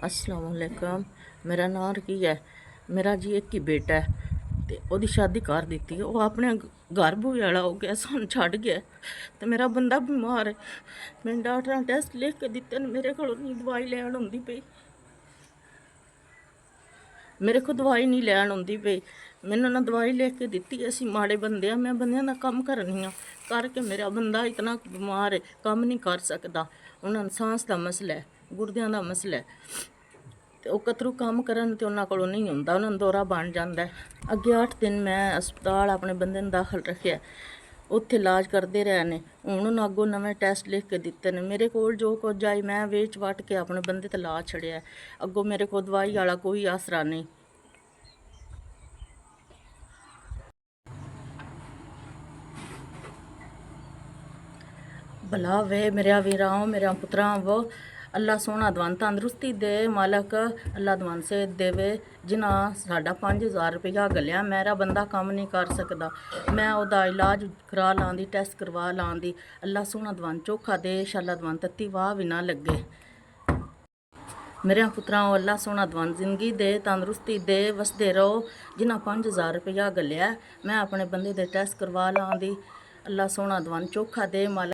अस्सलाम वालेकुम। मेरा नाम की है। मेरा जी एक ही बेटा है ਤੇ ਉਹਦੀ ਸ਼ਾਦੀ ਕਰ ਦਿੱਤੀ। ਉਹ ਆਪਣੇ ਘਰ ਬੂਹੇ ਵਾਲਾ ਹੋ ਗਿਆ, ਸਾਨੂੰ ਛੱਡ ਗਿਆ ਤੇ ਮੇਰਾ ਬੰਦਾ ਬਿਮਾਰ ਹੈ। ਮੈਂ ਡਾਕਟਰਾਂ ਟੈਸਟ ਲਿਖ ਕੇ ਦਿੱਤੇ ਨੇ, ਮੇਰੇ ਕੋਲੋਂ ਨਹੀਂ ਦਵਾਈ ਲੈਣ ਹੁੰਦੀ ਪਈ। ਮੇਰੇ ਕੋਲ ਦਵਾਈ ਨਹੀਂ ਲੈਣ ਹੁੰਦੀ ਪਈ। ਮੈਨੂੰ ਨਾ ਦਵਾਈ ਲਿਖ ਕੇ ਦਿੱਤੀ। ਅਸੀਂ ਮਾੜੇ ਬੰਦੇ ਆ, ਮੈਂ ਬੰਦਿਆਂ ਦਾ ਕੰਮ ਕਰਨੀ ਆ ਕਰਕੇ ਮੇਰਾ ਬੰਦਾ ਇਤਨਾ ਬਿਮਾਰ ਹੈ, ਕੰਮ ਨਹੀਂ ਕਰ ਸਕਦਾ। ਉਹਨਾਂ ਨੂੰ ਸਾਂਸ ਦਾ ਮਸਲਾ ਹੈ, ਗੁਰਦਿਆਂ ਦਾ ਮਸਲਾ ਹੈ ਤੇ ਉਹ ਕਤਰੂ ਕੰਮ ਕਰਨ ਤੇ ਉਹਨਾਂ ਕੋਲੋਂ ਨਹੀਂ ਹੁੰਦਾ, ਉਹਨਾਂ ਨੂੰ ਦੌਰਾ ਬਣ ਜਾਂਦਾ। ਅੱਗੇ 8 ਦਿਨ ਮੈਂ ਹਸਪਤਾਲ ਆਪਣੇ ਬੰਦੇ ਨੂੰ ਦਾਖਲ ਰੱਖਿਆ, ਉੱਥੇ ਇਲਾਜ ਕਰਦੇ ਰਹੇ ਨੇ। ਹੁਣ ਉਹਨਾਂ ਅੱਗੋਂ ਨਵੇਂ ਟੈਸਟ ਲਿਖ ਕੇ ਦਿੱਤੇ ਨੇ। ਮੇਰੇ ਕੋਲ ਜੋ ਕੁਝ ਆਈ ਮੈਂ ਵੇਚ ਵੱਟ ਕੇ ਆਪਣੇ ਬੰਦੇ ਤੇ ਲਾ ਛੜਿਆ। ਅੱਗੋਂ ਮੇਰੇ ਕੋਲ ਦਵਾਈ ਵਾਲਾ ਕੋਈ ਆਸਰਾ ਨਹੀਂ। भला वे मेरा वीराओं मेरा पुत्रा वो अल्लाह सोना दवान तंदरुस्ती दे मालक। अल्लाह दवान से देवे जिन्ना साढ़ा 5000 रुपया गलिया। मेरा बंदा काम नहीं कर सकता, मैं ओदा इलाज करा लाँदी, टैस्ट करवा लाँदी। अल्लाह सोना दवान चोखा दे, शाला दवान तत्ती वाह भी ना लगे। मेरे पुत्रा अल्लाह सोना दवान जिंदगी दे, तंदरुस्ती दे, वसदे रहो। जिन्ना 5000 रुपया गलिया मैं अपने बंदे दे टैस्ट करवा लाँदी। अल्लाह सोना दवान चोखा दे मालक।